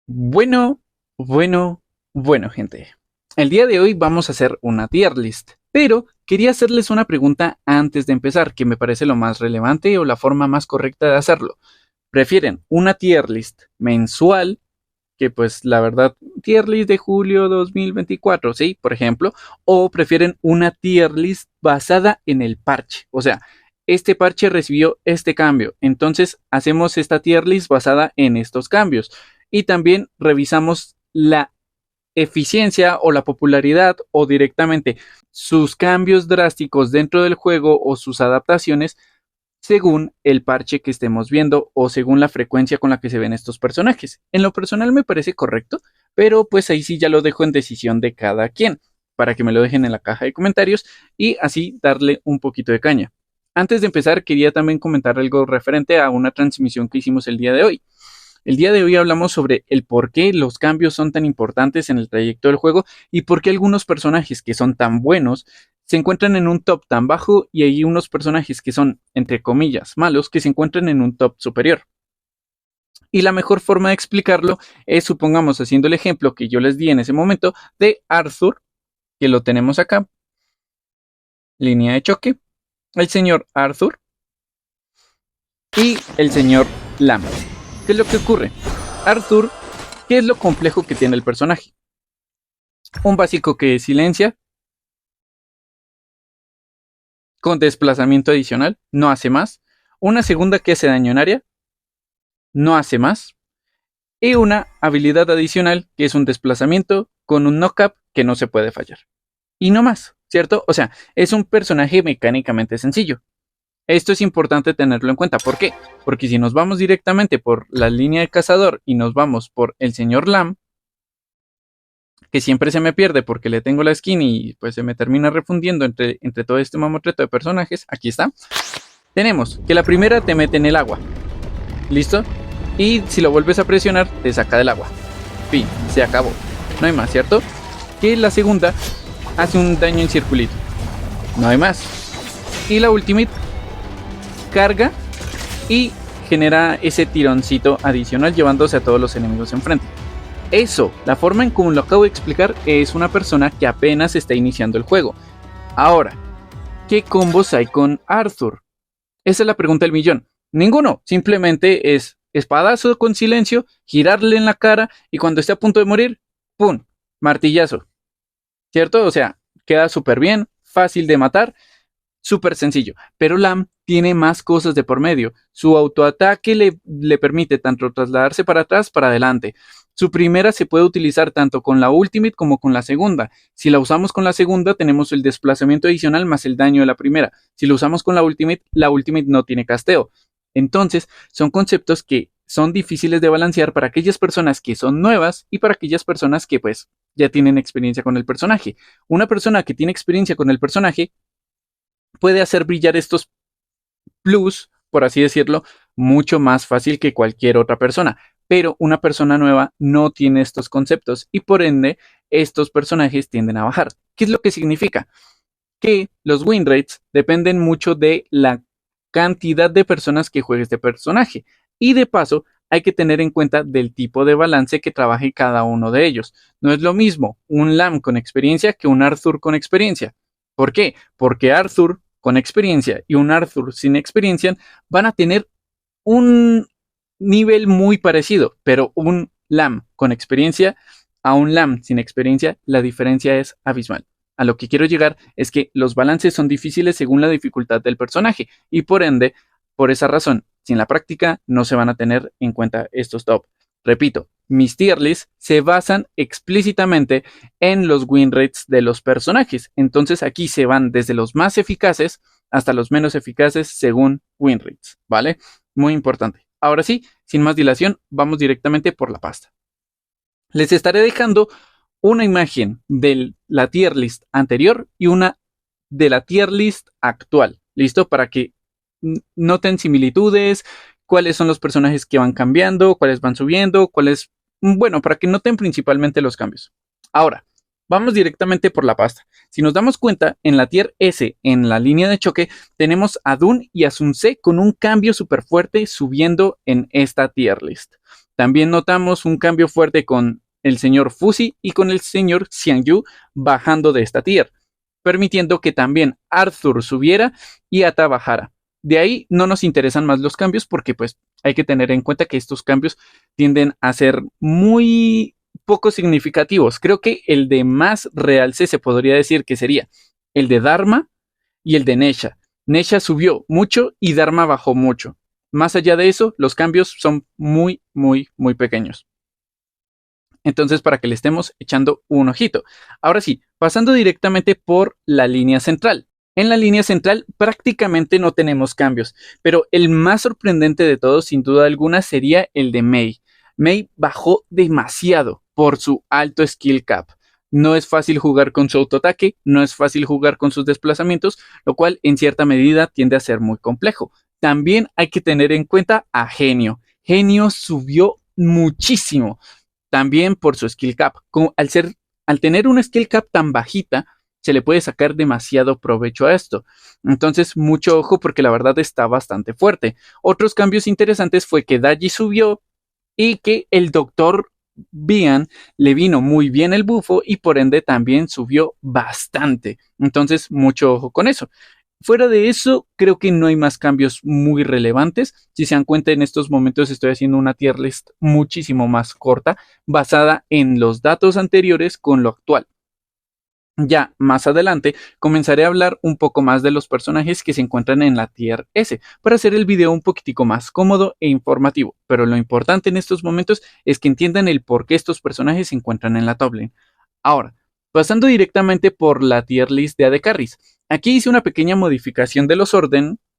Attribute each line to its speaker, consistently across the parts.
Speaker 1: Bueno, bueno, bueno, gente. El día de hoy vamos a hacer una tier list, pero quería hacerles una pregunta antes de empezar, que me parece lo más relevante o la forma más correcta de hacerlo. ¿Prefieren una tier list mensual, que pues la verdad, tier list de julio 2024, sí, por ejemplo, o prefieren una tier list basada en el parche? O sea, este parche recibió este cambio, entonces hacemos esta tier list basada en estos cambios y también revisamos la eficiencia o la popularidad o directamente sus cambios drásticos dentro del juego o sus adaptaciones según el parche que estemos viendo o según la frecuencia con la que se ven estos personajes. En lo personal me parece correcto, pero pues ahí sí ya lo dejo en decisión de cada quien, para que me lo dejen en la caja de comentarios y así darle un poquito de caña. Antes de empezar, quería también comentar algo referente a una transmisión que hicimos el día de hoy. El día de hoy hablamos sobre el por qué los cambios son tan importantes en el trayecto del juego y por qué algunos personajes que son tan buenos se encuentran en un top tan bajo y hay unos personajes que son, entre comillas, malos que se encuentran en un top superior. Y la mejor forma de explicarlo es, supongamos, haciendo el ejemplo que yo les di en ese momento de Arthur, que lo tenemos acá, línea de choque, el señor Arthur y el señor Lam. ¿Qué es lo que ocurre? Arthur, ¿qué es lo complejo que tiene el personaje? Un básico que silencia con desplazamiento adicional, no hace más. Una segunda que hace daño en área, no hace más. Y una habilidad adicional que es un desplazamiento con un knock-up que no se puede fallar. Y no más, ¿cierto? O sea, es un personaje mecánicamente sencillo. Esto es importante tenerlo en cuenta. ¿Por qué? Porque si nos vamos directamente por la línea de cazador y nos vamos por el señor Lam, que siempre se me pierde porque le tengo la skin y pues se me termina refundiendo entre todo este mamotreto de personajes, aquí está. Tenemos que la primera te mete en el agua, ¿listo? Y si lo vuelves a presionar, te saca del agua. Fin, se acabó. No hay más, ¿cierto? Que la segunda hace un daño en circulito. No hay más. Y la ultimate carga y genera ese tironcito adicional llevándose a todos los enemigos enfrente. Eso, la forma en como lo acabo de explicar, es una persona que apenas está iniciando el juego. Ahora, ¿qué combos hay con Arthur? Esa es la pregunta del millón. Ninguno, simplemente es espadazo con silencio, girarle en la cara y cuando esté a punto de morir, ¡pum! Martillazo. ¿Cierto? O sea, queda súper bien, fácil de matar, súper sencillo. Pero Lam tiene más cosas de por medio. Su autoataque le permite tanto trasladarse para atrás, para adelante. Su primera se puede utilizar tanto con la ultimate como con la segunda. Si la usamos con la segunda, tenemos el desplazamiento adicional más el daño de la primera. Si lo usamos con la ultimate no tiene casteo. Entonces, son conceptos que son difíciles de balancear para aquellas personas que son nuevas y para aquellas personas que pues ya tienen experiencia con el personaje. Una persona que tiene experiencia con el personaje puede hacer brillar estos plus, por así decirlo, mucho más fácil que cualquier otra persona. Pero una persona nueva no tiene estos conceptos y por ende estos personajes tienden a bajar. ¿Qué es lo que significa? Que los win rates dependen mucho de la cantidad de personas que juegue este personaje. Y de paso, hay que tener en cuenta del tipo de balance que trabaje cada uno de ellos. No es lo mismo un Lam con experiencia que un Arthur con experiencia. ¿Por qué? Porque Arthur con experiencia y un Arthur sin experiencia van a tener un nivel muy parecido, pero un Lam con experiencia a un Lam sin experiencia, la diferencia es abismal. A lo que quiero llegar es que los balances son difíciles según la dificultad del personaje y por ende, por esa razón, sin la práctica no se van a tener en cuenta estos top. Repito, mis tier lists se basan explícitamente en los win rates de los personajes. Entonces aquí se van desde los más eficaces hasta los menos eficaces según win rates, ¿vale? Muy importante. Ahora sí, sin más dilación, vamos directamente por la pasta. Les estaré dejando una imagen de la tier list anterior y una de la tier list actual. ¿Listo? Para que noten similitudes, cuáles son los personajes que van cambiando, cuáles van subiendo, cuáles... Bueno, para que noten principalmente los cambios. Ahora, vamos directamente por la pasta. Si nos damos cuenta, en la tier S, en la línea de choque, tenemos a Dun y a Sun Ce con un cambio súper fuerte subiendo en esta tier list. También notamos un cambio fuerte con el señor Fuzi y con el señor Xiangyu bajando de esta tier, permitiendo que también Arthur subiera y Ata bajara. De ahí no nos interesan más los cambios porque pues hay que tener en cuenta que estos cambios tienden a ser muy poco significativos. Creo que el de más realce se podría decir que sería el de Dharma y el de Nesha. Nesha subió mucho y Dharma bajó mucho. Más allá de eso, los cambios son muy pequeños. Entonces, para que le estemos echando un ojito. Ahora sí, pasando directamente por la línea central. En la línea central prácticamente no tenemos cambios, pero el más sorprendente de todos, sin duda alguna, sería el de Mei. Mei bajó demasiado por su alto skill cap. No es fácil jugar con su autoataque, no es fácil jugar con sus desplazamientos, lo cual en cierta medida tiende a ser muy complejo. También hay que tener en cuenta a Genio. Genio subió muchísimo, también por su skill cap. Al tener una skill cap tan bajita, se le puede sacar demasiado provecho a esto. Entonces, mucho ojo porque la verdad está bastante fuerte. Otros cambios interesantes fue que Daji subió y que el Dr. Bian le vino muy bien el bufo y por ende también subió bastante. Entonces, mucho ojo con eso. Fuera de eso, creo que no hay más cambios muy relevantes. Si se dan cuenta, en estos momentos estoy haciendo una tier list muchísimo más corta, basada en los datos anteriores con lo actual. Ya más adelante comenzaré a hablar un poco más de los personajes que se encuentran en la tier S para hacer el video un poquitico más cómodo e informativo, pero lo importante en estos momentos es que entiendan el por qué estos personajes se encuentran en la top lane. Ahora, pasando directamente por la tier list de AD Carries, aquí hice una pequeña modificación de los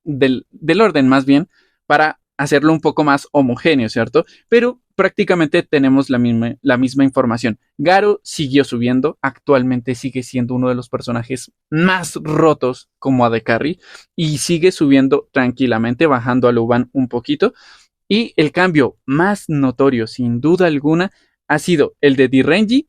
Speaker 1: del orden más bien, para hacerlo un poco más homogéneo, ¿cierto? Pero prácticamente tenemos la misma información. Garo siguió subiendo, actualmente sigue siendo uno de los personajes más rotos como AD Carry y sigue subiendo tranquilamente, bajando a Luban un poquito. Y el cambio más notorio, sin duda alguna, ha sido el de Direnji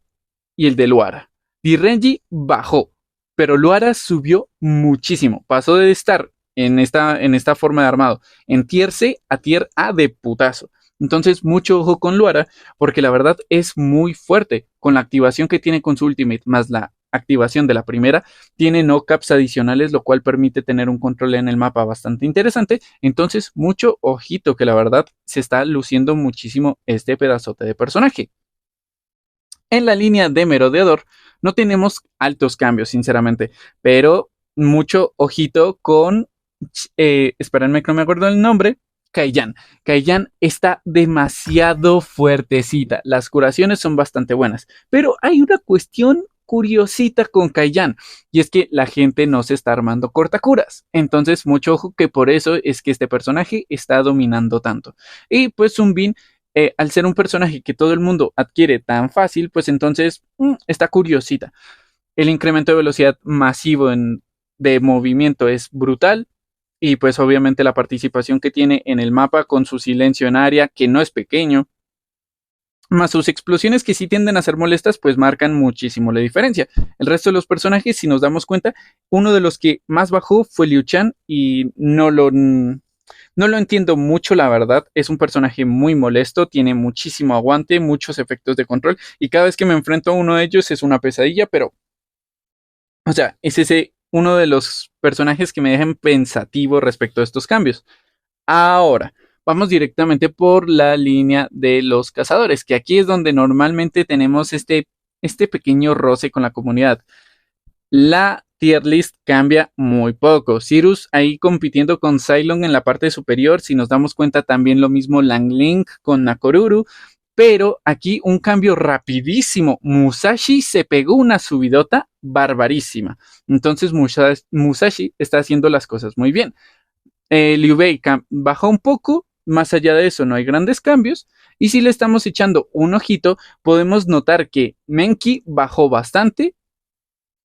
Speaker 1: y el de Luara. Direnji bajó, pero Luara subió muchísimo. Pasó de estar en esta forma de armado en tier C a tier A de putazo. Entonces, mucho ojo con Luara, porque la verdad es muy fuerte. Con la activación que tiene con su ultimate, más la activación de la primera, tiene no-caps adicionales, lo cual permite tener un control en el mapa bastante interesante. Entonces, mucho ojito, que la verdad se está luciendo muchísimo este pedazote de personaje. En la línea de merodeador no tenemos altos cambios, sinceramente, pero mucho ojito con, espérenme que no me acuerdo el nombre, Kayan. Kayan está demasiado fuertecita, las curaciones son bastante buenas, pero hay una cuestión curiosita con Kayan, y es que la gente no se está armando cortacuras. Entonces, mucho ojo, que por eso es que este personaje está dominando tanto. Y pues Sunbin, al ser un personaje que todo el mundo adquiere tan fácil, pues entonces está curiosita. El incremento de velocidad masivo de movimiento es brutal. Y pues obviamente la participación que tiene en el mapa con su silencio en área, que no es pequeño, más sus explosiones, que sí tienden a ser molestas, pues marcan muchísimo la diferencia. El resto de los personajes, si nos damos cuenta, uno de los que más bajó fue Liu Chan y no lo entiendo mucho, la verdad. Es un personaje muy molesto, tiene muchísimo aguante, muchos efectos de control y cada vez que me enfrento a uno de ellos es una pesadilla, pero, o sea, es ese uno de los personajes que me dejan pensativo respecto a estos cambios. Ahora, vamos directamente por la línea de los cazadores, que aquí es donde normalmente tenemos este pequeño roce con la comunidad. La tier list cambia muy poco. Cirrus ahí compitiendo con Cylon en la parte superior. Si nos damos cuenta, también lo mismo Langling con Nakoruru. Pero aquí un cambio rapidísimo. Musashi se pegó una subidota barbarísima. Entonces Musashi está haciendo las cosas muy bien. Liu Bei bajó un poco. Más allá de eso no hay grandes cambios. Y si le estamos echando un ojito, podemos notar que Menki bajó bastante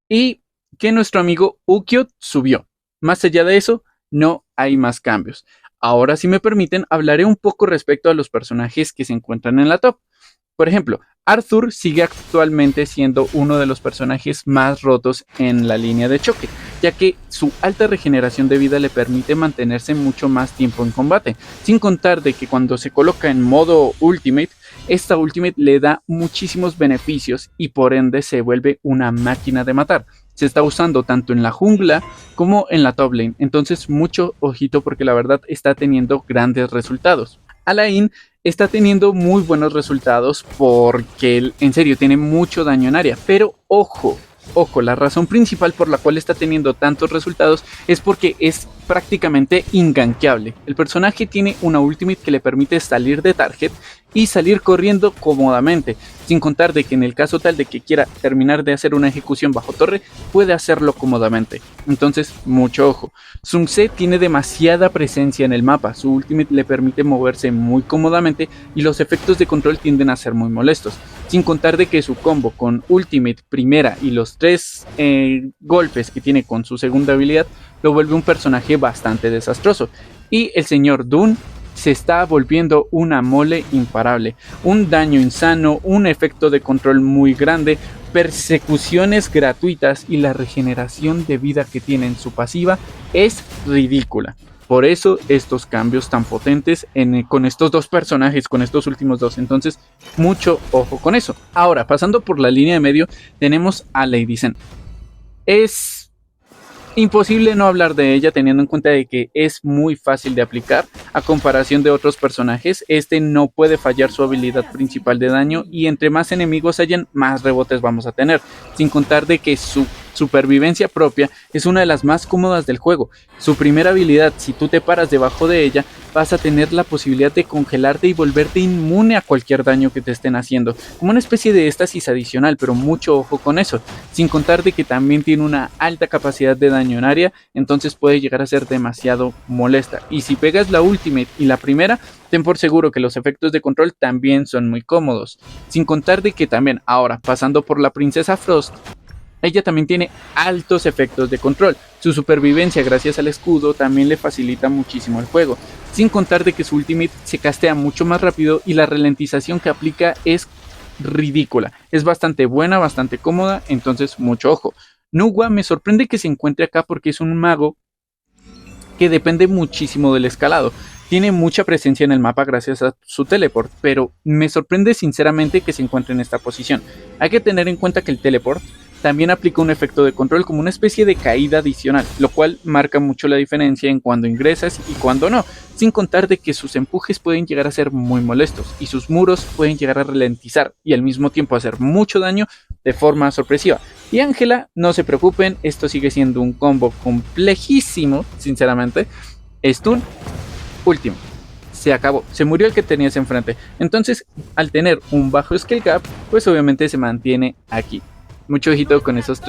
Speaker 1: y que nuestro amigo Ukiot subió. Más allá de eso, no hay más cambios. Ahora, si me permiten, hablaré un poco respecto a los personajes que se encuentran en la top. Por ejemplo, Arthur sigue actualmente siendo uno de los personajes más rotos en la línea de choque, ya que su alta regeneración de vida le permite mantenerse mucho más tiempo en combate, sin contar de que cuando se coloca en modo Ultimate, esta Ultimate le da muchísimos beneficios y por ende se vuelve una máquina de matar. Se está usando tanto en la jungla como en la top lane, entonces mucho ojito porque la verdad está teniendo grandes resultados. Alain está teniendo muy buenos resultados porque en serio tiene mucho daño en área, pero ojo, la razón principal por la cual está teniendo tantos resultados es porque es prácticamente ingankeable. El personaje tiene una ultimate que le permite salir de target y salir corriendo cómodamente, sin contar de que en el caso tal de que quiera terminar de hacer una ejecución bajo torre, puede hacerlo cómodamente. Entonces, mucho ojo. Sun Tse tiene demasiada presencia en el mapa, su ultimate le permite moverse muy cómodamente y los efectos de control tienden a ser muy molestos, sin contar de que su combo con ultimate primera y los 3 golpes que tiene con su segunda habilidad lo vuelve un personaje bastante desastroso. Y el señor Dune se está volviendo una mole imparable, un daño insano, un efecto de control muy grande, persecuciones gratuitas y la regeneración de vida que tiene en su pasiva es ridícula. Por eso estos cambios tan potentes con estos dos personajes, con estos últimos dos. Entonces, mucho ojo con eso. Ahora, pasando por la línea de medio, tenemos a Lady Zen. Es imposible no hablar de ella teniendo en cuenta de que es muy fácil de aplicar a comparación de otros personajes. Este no puede fallar su habilidad principal de daño y entre más enemigos hayan, más rebotes vamos a tener, sin contar de que su supervivencia propia es una de las más cómodas del juego. Su primera habilidad, si tú te paras debajo de ella, vas a tener la posibilidad de congelarte y volverte inmune a cualquier daño que te estén haciendo, como una especie de éxtasis adicional, pero mucho ojo con eso, sin contar de que también tiene una alta capacidad de daño en área, entonces puede llegar a ser demasiado molesta. Y si pegas la ultimate y la primera, ten por seguro que los efectos de control también son muy cómodos, sin contar de que también, ahora pasando por la princesa Frost, ella también tiene altos efectos de control. Su supervivencia gracias al escudo también le facilita muchísimo el juego. Sin contar de que su ultimate se castea mucho más rápido y la ralentización que aplica es ridícula. Es bastante buena, bastante cómoda, entonces mucho ojo. Nugua me sorprende que se encuentre acá porque es un mago que depende muchísimo del escalado. Tiene mucha presencia en el mapa gracias a su teleport, pero me sorprende sinceramente que se encuentre en esta posición. Hay que tener en cuenta que el teleport también aplica un efecto de control como una especie de caída adicional, lo cual marca mucho la diferencia en cuando ingresas y cuando no, sin contar de que sus empujes pueden llegar a ser muy molestos y sus muros pueden llegar a ralentizar y al mismo tiempo hacer mucho daño de forma sorpresiva. Y Ángela, no se preocupen, esto sigue siendo un combo complejísimo, sinceramente. Stun, último. Se acabó, se murió el que tenías enfrente. Entonces, al tener un bajo skill gap, pues obviamente se mantiene aquí. Mucho ojito con esos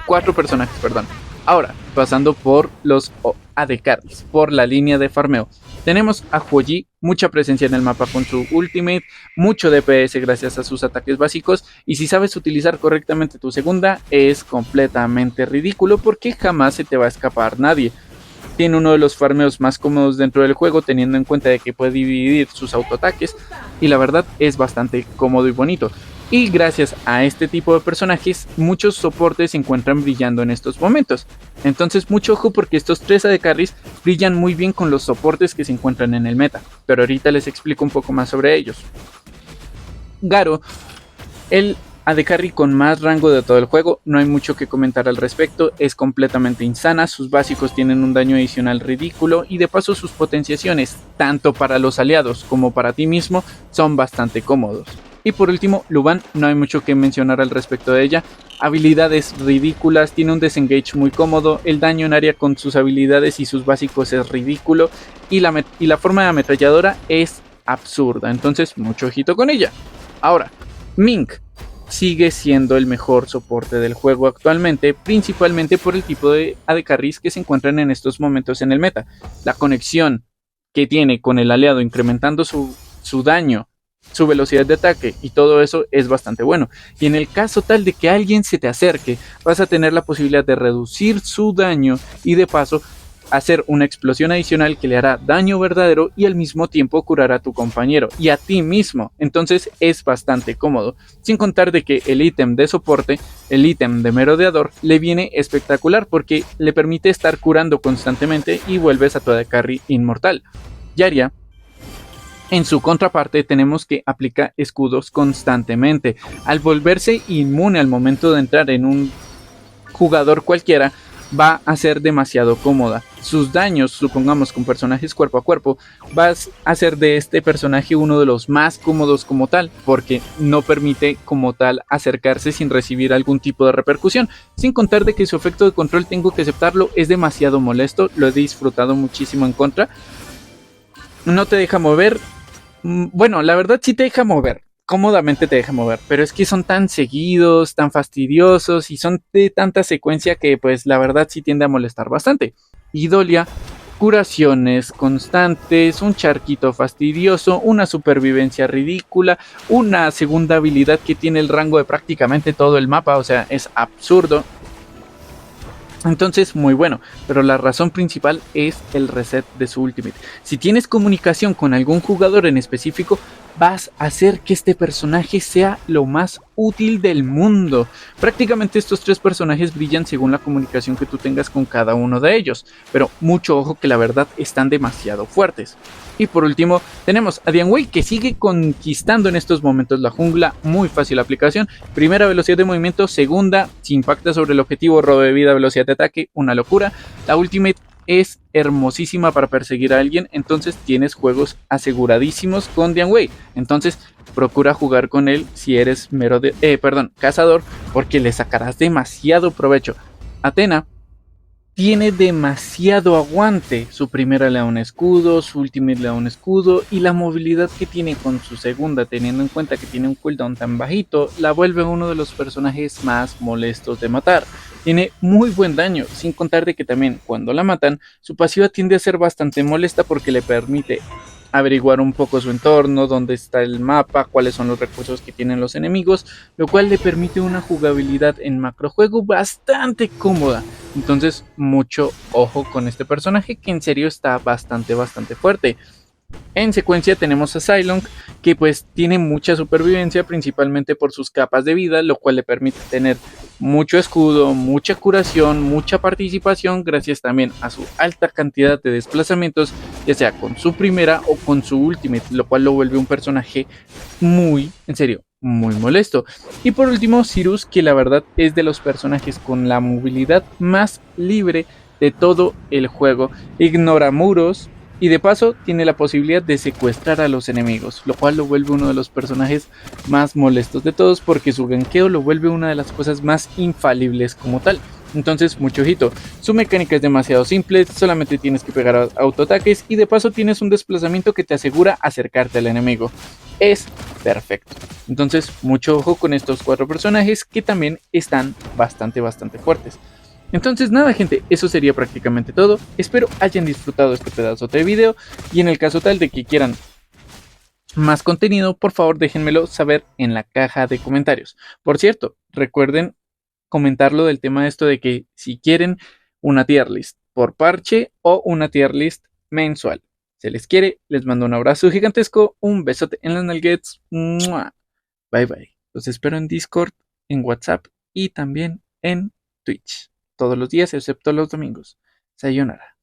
Speaker 1: cuatro personajes, perdón. Ahora, pasando por los AD Carries, por la línea de farmeo. Tenemos a Hou Yi, mucha presencia en el mapa con su ultimate, mucho DPS gracias a sus ataques básicos, y si sabes utilizar correctamente tu segunda, es completamente ridículo porque jamás se te va a escapar nadie. Tiene uno de los farmeos más cómodos dentro del juego, teniendo en cuenta de que puede dividir sus autoataques, y la verdad es bastante cómodo y bonito. Y gracias a este tipo de personajes, muchos soportes se encuentran brillando en estos momentos. Entonces mucho ojo porque estos 3 AD Carries brillan muy bien con los soportes que se encuentran en el meta. Pero ahorita les explico un poco más sobre ellos. Garo, el AD Carry con más rango de todo el juego, no hay mucho que comentar al respecto, es completamente insana, sus básicos tienen un daño adicional ridículo y de paso sus potenciaciones, tanto para los aliados como para ti mismo, son bastante cómodos. Y por último, Luban, no hay mucho que mencionar al respecto de ella. Habilidades ridículas, tiene un desengage muy cómodo, el daño en área con sus habilidades y sus básicos es ridículo, y la forma de ametralladora es absurda, entonces mucho ojito con ella. Ahora, Mink sigue siendo el mejor soporte del juego actualmente, principalmente por el tipo de AD Carries que se encuentran en estos momentos en el meta. La conexión que tiene con el aliado incrementando su daño, su velocidad de ataque y todo eso es bastante bueno. Y en el caso tal de que alguien se te acerque, vas a tener la posibilidad de reducir su daño y de paso hacer una explosión adicional que le hará daño verdadero y al mismo tiempo curará a tu compañero y a ti mismo. Entonces es bastante cómodo. Sin contar de que el ítem de soporte, el ítem de merodeador, le viene espectacular porque le permite estar curando constantemente y vuelves a tu AD Carry inmortal. Yaria, en su contraparte, tenemos que aplica escudos constantemente. Al volverse inmune al momento de entrar en un jugador cualquiera, va a ser demasiado cómoda. Sus daños, supongamos con personajes cuerpo a cuerpo, va a ser de este personaje uno de los más cómodos como tal, porque no permite como tal acercarse sin recibir algún tipo de repercusión. Sin contar de que su efecto de control, tengo que aceptarlo, es demasiado molesto. Lo he disfrutado muchísimo en contra. No te deja mover. Bueno, la verdad sí te deja mover, cómodamente te deja mover, pero es que son tan seguidos, tan fastidiosos y son de tanta secuencia que pues la verdad sí tiende a molestar bastante. Idolia, curaciones constantes, un charquito fastidioso, una supervivencia ridícula, una segunda habilidad que tiene el rango de prácticamente todo el mapa, o sea, es absurdo. Entonces, muy bueno, pero la razón principal es el reset de su ultimate. Si tienes comunicación con algún jugador en específico, vas a hacer que este personaje sea lo más útil del mundo. Prácticamente estos tres personajes brillan según la comunicación que tú tengas con cada uno de ellos, pero mucho ojo que la verdad están demasiado fuertes. Y por último, tenemos a Dian Wei, que sigue conquistando en estos momentos la jungla. Muy fácil aplicación. Primera, velocidad de movimiento. Segunda, si impacta sobre el objetivo, robo de vida, velocidad de ataque. Una locura. La ultimate es hermosísima para perseguir a alguien. Entonces tienes juegos aseguradísimos con Dian Wei. Entonces procura jugar con él si eres cazador, porque le sacarás demasiado provecho. Athena tiene demasiado aguante. Su primera le da un escudo, su ultimate le da un escudo, y la movilidad que tiene con su segunda, teniendo en cuenta que tiene un cooldown tan bajito, la vuelve uno de los personajes más molestos de matar. Tiene muy buen daño, sin contar de que también cuando la matan, su pasiva tiende a ser bastante molesta porque le permite averiguar un poco su entorno, dónde está el mapa, cuáles son los recursos que tienen los enemigos, lo cual le permite una jugabilidad en macrojuego bastante cómoda. Entonces, mucho ojo con este personaje, que en serio está bastante fuerte. En secuencia tenemos a Cylon, que pues tiene mucha supervivencia, principalmente por sus capas de vida, lo cual le permite tener mucho escudo, mucha curación, mucha participación, gracias también a su alta cantidad de desplazamientos, ya sea con su primera o con su ultimate, lo cual lo vuelve un personaje muy, en serio, muy molesto. Y por último, Sirus, que la verdad es de los personajes con la movilidad más libre de todo el juego. Ignora muros, y de paso tiene la posibilidad de secuestrar a los enemigos, lo cual lo vuelve uno de los personajes más molestos de todos, porque su ganqueo lo vuelve una de las cosas más infalibles como tal. Entonces, mucho ojito. Su mecánica es demasiado simple, solamente tienes que pegar autoataques y de paso tienes un desplazamiento que te asegura acercarte al enemigo. Es perfecto. Entonces, mucho ojo con estos cuatro personajes que también están bastante fuertes. Entonces nada, gente, eso sería prácticamente todo. Espero hayan disfrutado este pedazo de video, y en el caso tal de que quieran más contenido, por favor déjenmelo saber en la caja de comentarios. Por cierto, recuerden comentarlo del tema de esto de que si quieren una tier list por parche o una tier list mensual. Se les quiere, les mando un abrazo gigantesco, un besote en las nalguettes. ¡Mua! Bye bye. Los espero en Discord, en WhatsApp y también en Twitch. Todos los días excepto los domingos. Sayonara.